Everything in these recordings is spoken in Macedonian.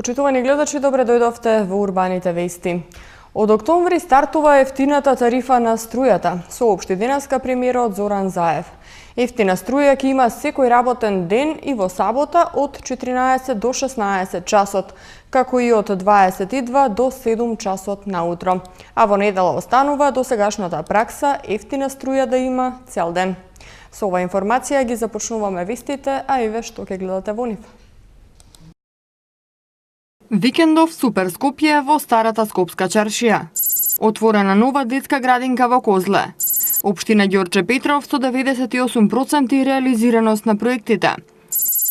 Почитувани гледачи, добре дојдовте во урбаните вести. Од октомври стартува ефтината тарифа на струјата, соопшти денеска премиерот Зоран Заев. Ефтина струја ќе има секој работен ден и во сабота од 14 до 16 часот, како и од 22 до 7 часот наутро. А во недела останува досегашната пракса ефтина струја да има цел ден. Со ова информација ги започнуваме вестите, а и ве што ќе гледате во нив. Викендов Супер Скопје во старата Скопска чаршија. Отворена нова детска градинка во Козле. Општина Ѓорче Петров со 98% реализираност на проектите.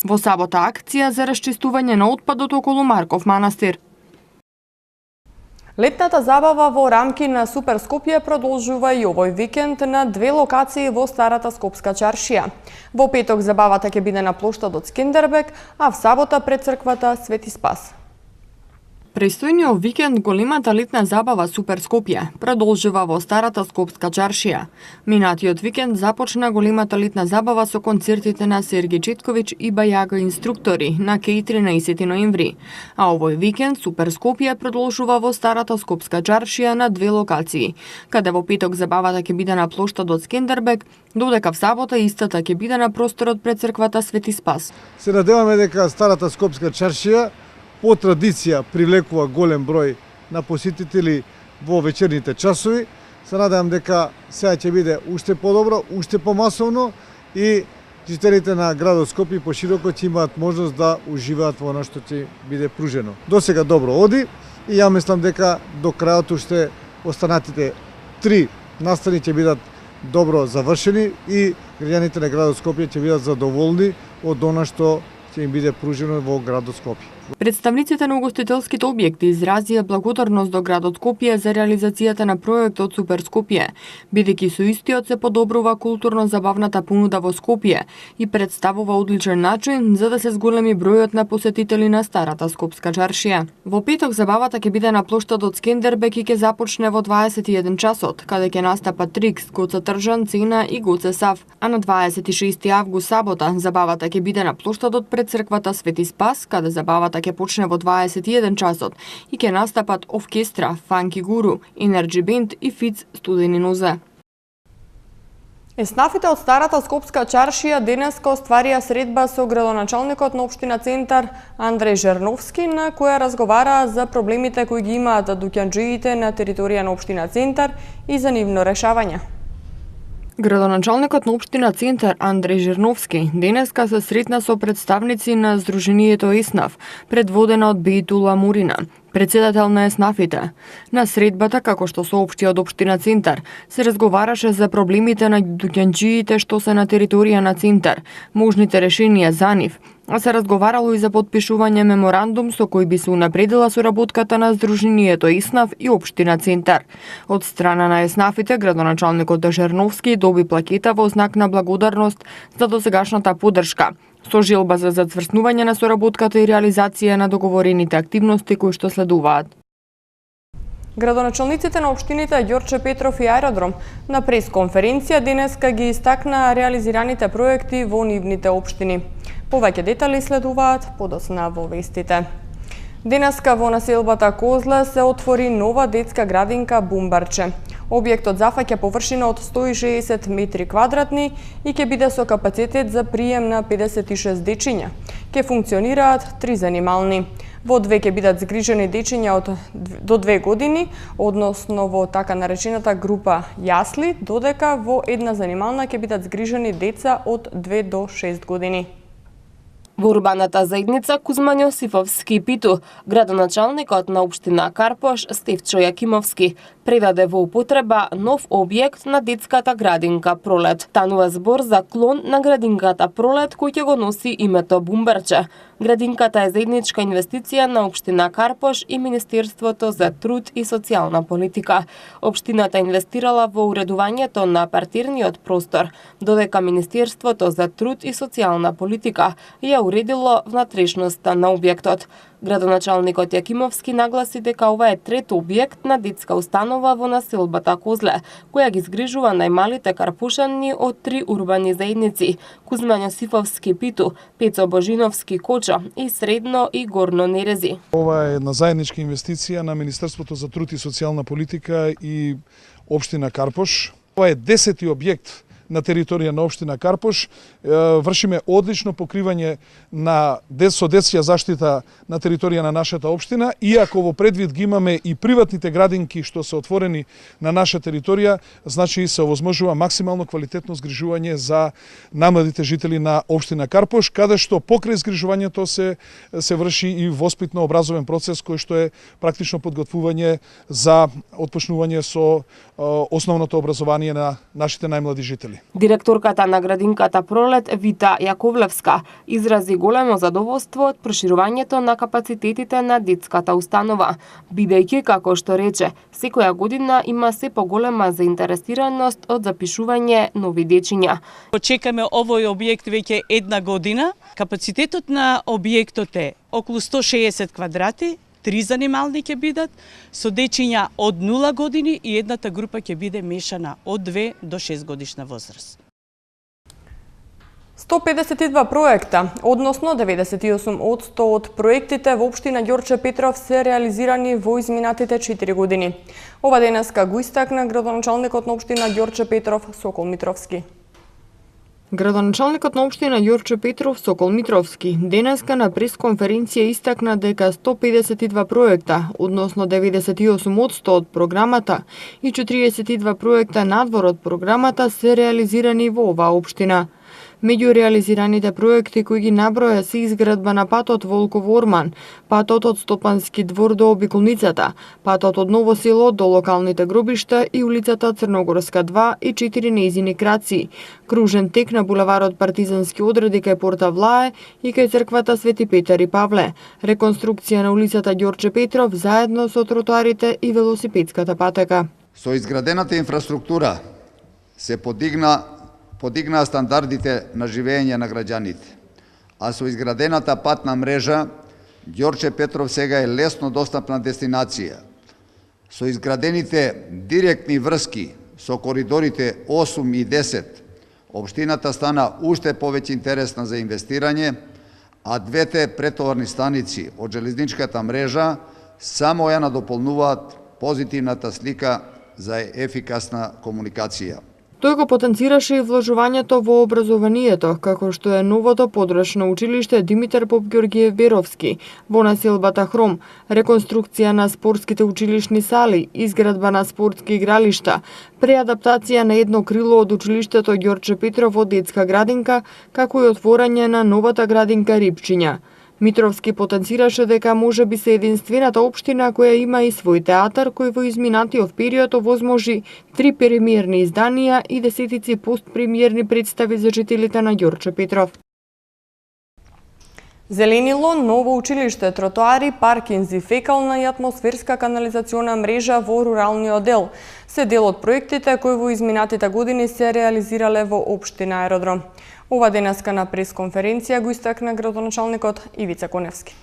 Во сабота акција за расчистување на отпадот околу Марков манастир. Летната забава во рамки на Супер Скопје продолжува и овој викенд на две локации во старата Скопска чаршија. Во петок забавата ќе биде на плоштадот Скендербек, а в сабота пред црквата Свети Спас. Престојниот викенд големата летна забава Супер Скопје продолжува во старата Скопска чаршија. Минатиот викенд започна големата летна забава со концертите на Сергеј Четковиќ и Бајага инструктори на Кеј 13 ноември. А овој викенд Супер Скопје продолжува во старата Скопска чаршија на две локации, каде во петок забавата ќе биде на плоштадот Скендербек, додека в сабота истата ќе биде на просторот пред црквата Свети Спас. Се надеваме дека старата Скопска чаршија по традиција привлекува голем број на посетители во вечерните часови. Се надевам дека сега ќе биде уште подобро, уште помасовно и жителите на градот Скопје пошироко ќе имаат можност да уживаат во она што ќе биде пружено. Досега добро оди и ја мислам дека до крајот уште останатите 3 настани ќе бидат добро завршени и граѓаните на градот Скопје ќе бидат задоволни од она што ќе им биде пружено во градот Скопје. Представниците на угостителските објекти изразија благодарност до градот Скопје за реализацијата на проектот Супер Скопје, бидејќи со истиот се подобрува културно-забавната понуда во Скопје и представува одличен начин за да се зголеми бројот на посетители на старата Скопска чаршија. Во петок забавата ќе биде на плоштадот Скендербек и ќе започне во 21 часот, каде ќе настапат Трикс, Гоце Тржан, Цена и Гоце Сав, а на 26 август сабота забавата ќе биде на плоштадот пред црквата Свети Спас, каде забавата ќе почне во 21 часот и ќе настапат Овкестра, Фанки Гуру, Енерджи Бенд и Фиц Студени нозе. Еснафите од старата Скопска чаршија денеска остварија средба со градоначалникот на општина Центар Андреј Жерновски, на која разговараа за проблемите кои ги имаат дуќанџиите на територија на општина Центар и за нивно решавање. Градоначалникот на општина Центар Андреј Жерновски денеска се сретна со представници на Сдруженијето Еснаф, предводена од Бејтула Мурина, председател на Еснафите. На средбата, како што соопшти од општина Центар, се разговараше за проблемите на дуќанџиите што се на територија на Центар, можните решенија за нив, а се разговарало и за потпишување меморандум со кој би се унапредила соработката на Сдруженијето Еснаф и општина Центар. Од страна на Еснафите, градоначалникот Жерновски доби плакета во знак на благодарност за досегашната поддршка, со желба за зацврснување на соработката и реализација на договорените активности кои што следуваат. Градоначалниците на општините Ѓорче Петров и Аеродром на пресконференција денеска ги истакнаа реализираните проекти во нивните општини. Повеќе детали следуваат подоцна во вестите. Денеска во населбата Козле се отвори нова детска градинка Бумбарче. Објектот зафаќа површина од 160 метри квадратни и ќе биде со капацитет за прием на 56 дечиња. Ќе функционираат 3 занимални. Во две ќе бидат згрижени дечиња до 2 години, односно во така наречената група јасли, додека во една занимална ќе бидат згрижени деца од 2 до 6 години. Во урбаната заедница Кузман Јосифовски Питу, градоначалникот на општина Карпош Стефчо Јакимовски предаде во употреба нов објект на детската градинка Пролет. Станува збор за клон на градинката Пролет кој ќе го носи името Бумбарче. Градинката е заедничка инвестиција на општина Карпош и Министерството за труд и социјална политика. Општината инвестирала во уредувањето на партирниот простор, додека Министерството за труд и социјална политика ја уредило внатрешноста на објектот. Градоначалникот Јакимовски нагласи дека ова е трет објект на детска установа во населбата Козле, која ги згрижува најмалите карпушани од 3 урбани заедници: Кузман Јосифовски Питу, Пецо Божиновски Кочо и Средно и Горно Нерези. Ова е една заедничка инвестиција на Министерството за труд и социјална политика и општина Карпош. Ова е 10-ти објект на територија на општина Карпош. Вршиме одлично покривање со дечја заштита на територија на нашата општина, иако во предвид ги имаме и приватните градинки што се отворени на наша територија, значи се овозможува максимално квалитетно згрижување за намладите жители на општина Карпош, каде што покрај згрижувањето се врши и воспитно образовен процес кој што е практично подготвување за отпочнување со основното образование на нашите најмлади жители. Директорката на градинката Пролет Вита Јаковлевска изрази големо задоволство од проширувањето на капацитетите на детската установа, бидејќи, како што рече, секоја година има се поголема заинтересираност од запишување нови дечиња. Чекаме овој објект веќе една година. Капацитетот на објектот е околу 160 квадрати, 3 занимални ќе бидат, со дечиња од 0 години и едната група ќе биде мешана од 2 до 6 годишна возраст. 152 проекта, односно 98% од проектите во општина Ѓорче Петров се реализирани во изминатите 4 години. Ова денеска го истакна градоначалникот на општина Ѓорче Петров Сокол Митровски. Градоначалникот на општина Ѓорче Петров Сокол Митровски денеска на пресконференција истакна дека 152 проекта, односно 98% од програмата и 42 проекта надвор од програмата се реализирани во оваа општина. Меѓу реализираните проекти кои ги наброја се изградба на патот Волков-Орман, патот од Стопански двор до обиколницата, патот од Ново село до локалните гробишта и улицата Црногорска 2 и 4 нејзини краци, кружен тек на булеварот Партизански одреди кај Порта Влае и кај црквата Свети Петар и Павле, реконструкција на улицата Ѓорче Петров заедно со тротоарите и велосипедската патека. Со изградената инфраструктура се подигнаа стандардите на живење на граѓаните, а со изградената патна мрежа Ѓорче Петров сега е лесно достапна дестинација. Со изградените директни врски со коридорите 8 и 10, општината стана уште повеќе интересна за инвестирање, а двете претоварни станици од железничката мрежа само ја надополнуваат позитивната слика за ефикасна комуникација. Тој го потенцираше и вложувањето во образованието, како што е новото подрачно училиште Димитар Поп Ѓорѓиев Беровски во населбата Хром, реконструкција на спортските училишни сали, изградба на спортски игралишта, преадаптација на едно крило од училиштето Ѓорче Петров во детска градинка, како и отворање на новата градинка Рипчиња. Митровски потенцираше дека може би се единствената општина која има и свој театар кој во изминатиот период овозможи 3 премиерни изданија и десетици постпремиерни представи за жителите на Ѓорче Петров. Зеленило, ново училиште, тротоари, паркинзи, фекална и атмосферска канализациона мрежа во руралниот дел се дел од проектите кои во изминатите години се реализирале во општина Аеродром. Ова денеска на пресконференција го истакна градоначалникот Ивица Коневски.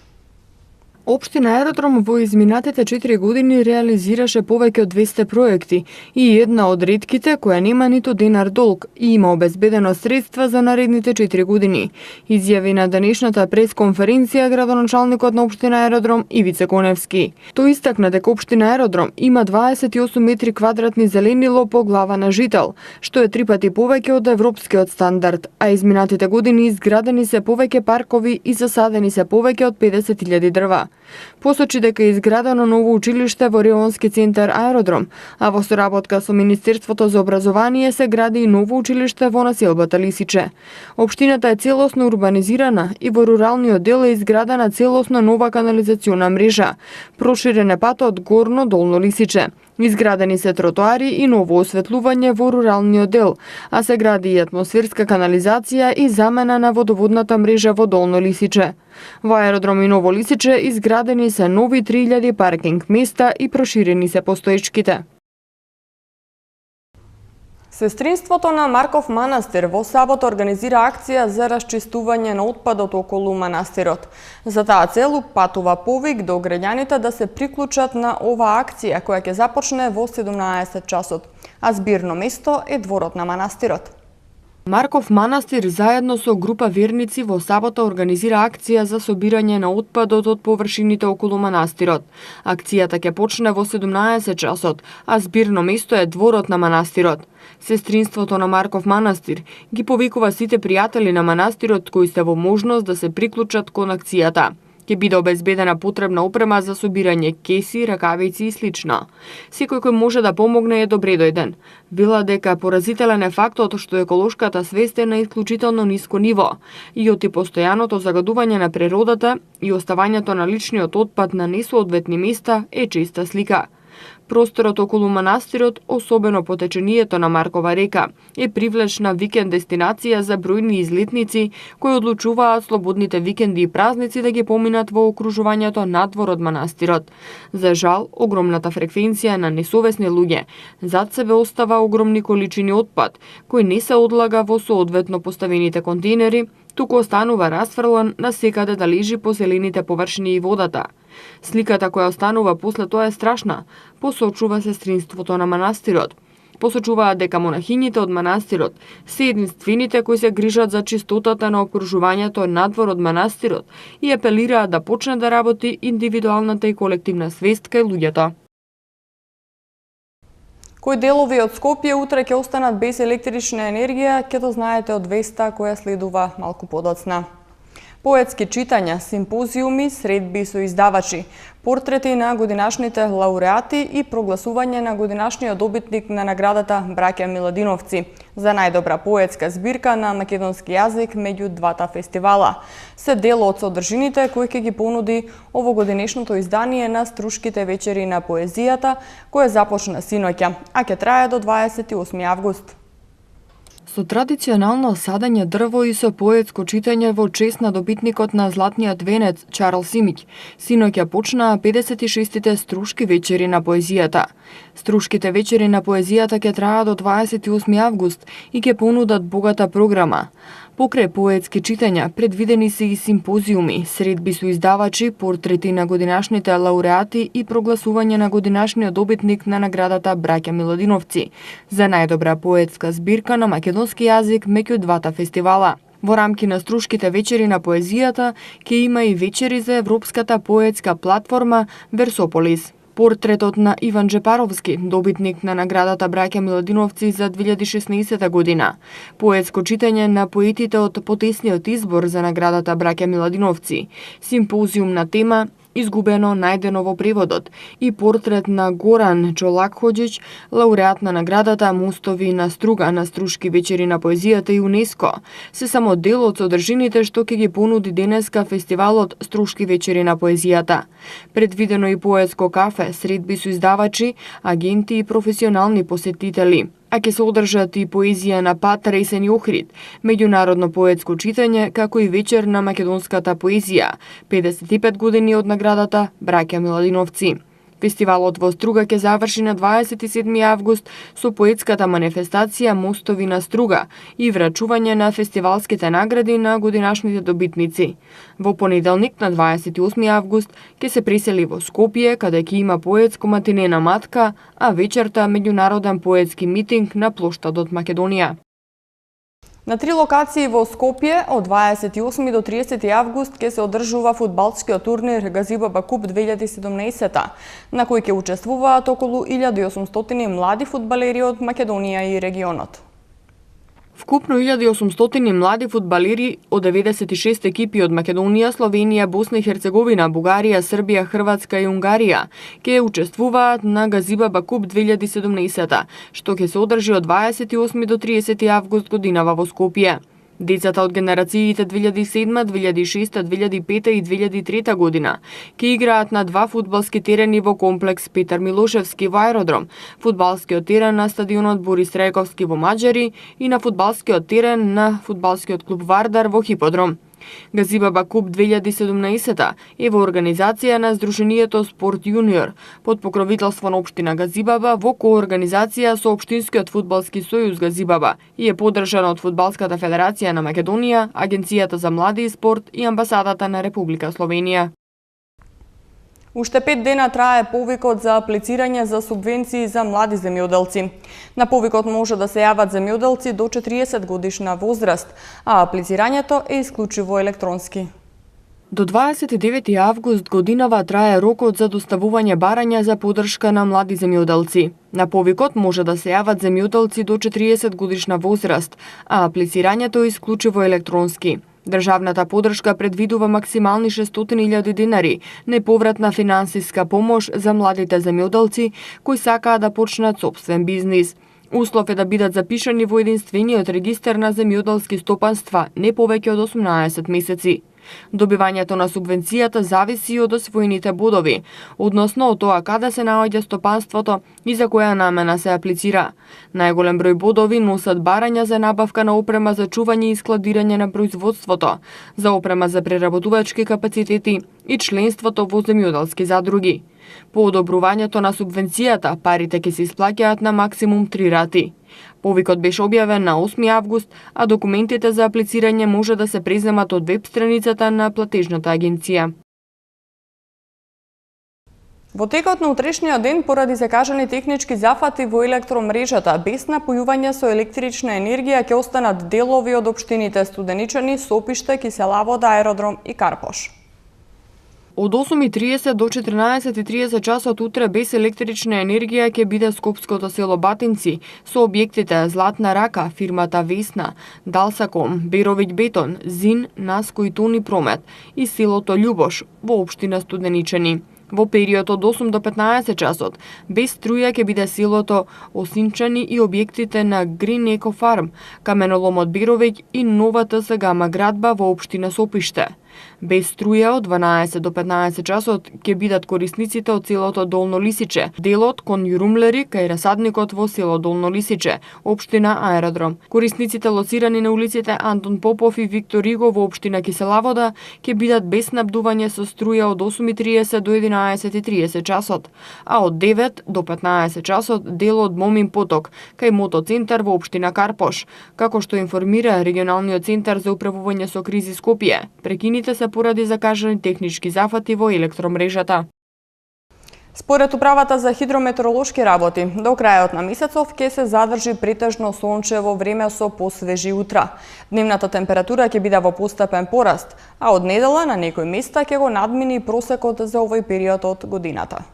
Општина Аеродром во изминатите 4 години реализираше повеќе од 200 проекти и една од ретките која нема ниту денар долг и има обезбедено средства за наредните 4 години. Изјави на денешната пресконференција градоначалникот на општина Аеродром Ивица Коневски. Тој истакна дека општина Аеродром има 28 метри квадратни зеленило по глава на жител, што е 3 пати повеќе од европскиот стандард, а изминатите години изградени се повеќе паркови и засадени се повеќе од 50.000 дрва. Посочи дека е изградено ново училиште во регионски центар Аеродром, а во соработка со Министерството за образование се гради и ново училиште во населбата Лисиче. Општината е целосно урбанизирана и во руралниот дел е изградена целосно нова канализациона мрежа, проширен е патот Горно-Долно Лисиче. Изградени се тротоари и ново осветлување во руралниот дел, а се гради и атмосферска канализација и замена на водоводната мрежа во Долно Лисиче. Во Аеродром и Ново Лисиче изградени се нови 3000 паркинг места и проширени се постоечките. Сестринството на Марков манастир во сабота организира акција за расчистување на отпадот околу манастирот. За таа цел патува повик до граѓаните да се приклучат на оваа акција која ќе започне во 17 часот, а збирно место е дворот на манастирот. Марков манастир заедно со група верници во сабота организира акција за собирање на отпадот од површините околу манастирот. Акцијата ќе почне во 17 часот, а збирно место е дворот на манастирот. Сестринството на Марков манастир ги повикува сите пријатели на манастирот кои се во можност да се приклучат кон акцијата. Ќе биде обезбедена потребна опрема за собирање кеси, ракавици и слично. Секој кој може да помогне е добре дојден. Вела дека поразителен е фактот што еколошката свест е на исклучително ниско ниво и оти постојаното загадување на природата и оставањето на личниот отпад на несоодветни места е честа слика. Просторот околу манастирот, особено по течението на Маркова река, е привлечна викенд дестинација за бројни излетници кои одлучуваат слободните викенди и празници да ги поминат во окружувањето надвор од манастирот. За жал, огромната фреквенција на несовесни луѓе зад себе остава огромни количини отпад, кој не се одлага во соодветно поставените контейнери, туку останува расфрлан на секаде да лежи по зелените површини и водата. Сликата која останува после тоа е страшна, посочува сестринството на манастирот. Посочуваат дека монахињите од манастирот се единствените кои се грижат за чистотата на окружувањето надвор од манастирот и апелираат да почне да работи индивидуалната и колективна свест кај луѓето. Кои делови од Скопје утре ќе останат без електрична енергија, ќе то знаете од веста која следува малку подоцна. Поетски читања, симпозиуми, средби со издавачи, портрети на годинашните лауреати и прогласување на годинашниот добитник на наградата Браќа Миладиновци за најдобра поетска збирка на македонски јазик меѓу двата фестивала. Се дел од содржините кои ќе ги понуди овогодинешното издание на Струшките вечери на поезијата, кое започна синоќа, а ќе трае до 28 август. Со традиционално садење дрво и со поетско читање во чест на добитникот на Златниот венец Чарл Симиќ, синоќа почнаа 56-тите Струшки вечери на поезијата. Струшките вечери на поезијата ќе траат до 28 август и ќе понудат богата програма. Покрај поетски читања, предвидени се и симпозиуми, средби со издавачи, портрети на годинашните лауреати и прогласување на годинашниот добитник на наградата Браќа Миладиновци за најдобра поетска збирка на македонски јазик меѓу двата фестивала. Во рамки на Струшките вечери на поезијата ќе има и вечери за Европската поетска платформа Версополис. Портретот на Иван Джепаровски, добитник на наградата Браќа Миладиновци за 2016 година. Поетско читање на поетите од потесниот избор за наградата Браќа Миладиновци. Симпозиум на тема Изгубено најдено во преводот и портрет на Горан Чолакходжич, лауреат на наградата Мостови на струга на Струшки вечери на поезијата и УНЕСКО, се само дел од содржините што ќе ги понуди денеска фестивалот Струшки вечери на поезијата. Предвидено и поетско кафе, средби со издавачи, агенти и професионални посетители. А ќе се одржат и поезија на Пат Ресен и Охрид, меѓународно поетско читање, како и вечер на македонската поезија, 55 години од наградата Браќа Миладиновци. Фестивалот во Струга ќе заврши на 27 август со поетската манифестација Мостови на струга и врачување на фестивалските награди на годинашните добитници. Во понеделник на 28 август ќе се пресели во Скопје, каде ќе има поетско матине на Матка, а вечерта меѓународен поетски митинг на плоштадот Македонија. На 3 локации во Скопје од 28 до 30 август ќе се одржува фудбалскиот турнир Газибаба Куп 2017, на кој ќе учествуваат околу 1800 млади фудбалери од Македонија и регионот. Вкупно 1800 млади фудбалери од 96 екипи од Македонија, Словенија, Босна и Херцеговина, Бугарија, Србија, Хрватска и Унгарија ќе учествуваат на Газибаба Куп 2017, што ќе се одржи од 28 до 30 август годинава во Скопје. Децата од генерациите 2007, 2006, 2005 и 2003 година ќе играат на два фудбалски терени во комплекс Петар Милошевски во аеродром, фудбалскиот терен на стадионот Борис Трајковски во Маџари и на фудбалскиот терен на фудбалскиот клуб Вардар во Хиподром. Газибаба Куп 2017 е во организација на Сдруженијето Спорт Јуниор, под покровителство на општина Газибаба во коорганизација со Општинскиот фудбалски сојуз Газибаба и е поддржана од Фудбалската федерација на Македонија, Агенцијата за млади и спорт и Амбасадата на Република Словенија. Уште 5 дена трае повикот за аплицирање за субвенции за млади земјоделци. На повикот може да се јават земјоделци до 40 годишна возраст, а аплицирањето е исклучиво електронски. До 29 август годинава трае рокот за доставување барања за поддршка на млади земјоделци. На повикот може да се јават земјоделци до 40 годишна возраст, а аплицирањето е исклучиво електронски. Државната поддршка предвидува максимални 600.000 денари неповратна финансиска помош за младите земјоделци кои сакаат да почнат сопствен бизнис. Услов е да бидат запишани во единствениот регистар на земјоделски стопанства не повеќе од 18 месеци. Добивањето на субвенцијата зависи од освоените бодови, односно од тоа каде се наоѓа стопанството и за која намена се аплицира. Најголем број бодови носат барања за набавка на опрема за чување и складирање на производството, за опрема за преработувачки капацитети и членството во земјоделски задруги. По одобрувањето на субвенцијата, парите ќе се исплаќаат на максимум 3 рати. Повикот беше објавен на 8 август, а документите за аплицирање може да се преземат од веб страницата на платежната агенција. Во текот на утрешниот ден, поради закажани технички зафати во електромрежата, без напојување со електрична енергија ќе останат делови од општините Студеничани, Сопиште, Киселавода, Аеродром и Карпош. Од 8:30 до 14:30 часот утре без електрична енергија ќе биде скопското село Батинци со објектите Златна рака, фирмата Весна, Далсаком, Беровиќ бетон, Зин, Наско и Тони промет и селото Љубош во општина Студеничани. Во период од 8 до 15 часот без струја ќе биде селото Осинчани и објектите на Green Eco Farm, каменоломот Беровиќ и нова ТС Гама градба во општина Сопиште. Без струја од 12 до 15 часот ќе бидат корисниците од селото Долно Лисиче, делот кон Јурумлери кај расадникот во село Долно Лисиче, општина Аеродром. Корисниците лоцирани на улиците Антон Попов и Виктор Иго во општина Киселавода ќе бидат без снабдување со струја од 8:30 до 11:30 часот, а од 9 до 15 часот делот Момин поток кај Мотоцентар во општина Карпош, како што информира регионалниот центар за управување со кризи Скопје. Прекините се поради закажани технички зафати во електромрежата. Според Управата за хидрометеоролошки работи, до крајот на месецов ќе се задржи претежно сончево време со посвежи утра. Дневната температура ќе биде во постепен пораст, а од недела на некои места ќе го надмини просекот за овој период од годината.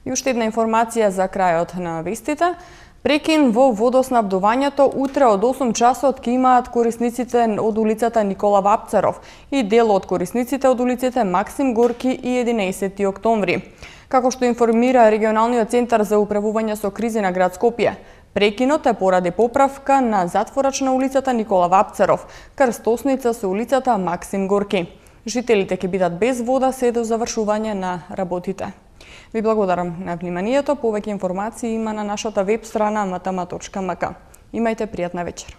И уште една информација за крајот на вестите. Прекин во водоснабдувањето утре од 8 часот ќе имаат корисниците од улицата Никола Вапцаров и дел од корисниците од улиците Максим Горки и 11 октомври. Како што информира регионалниот центар за управување со кризи на град Скопје, прекинот е поради поправка на затворач на улицата Никола Вапцаров, крстосница со улицата Максим Горки. Жителите ќе бидат без вода се до завршување на работите. Ви благодарам на вниманието. Повеќе информации има на нашата веб страна matama.mk. Имајте пријатна вечер.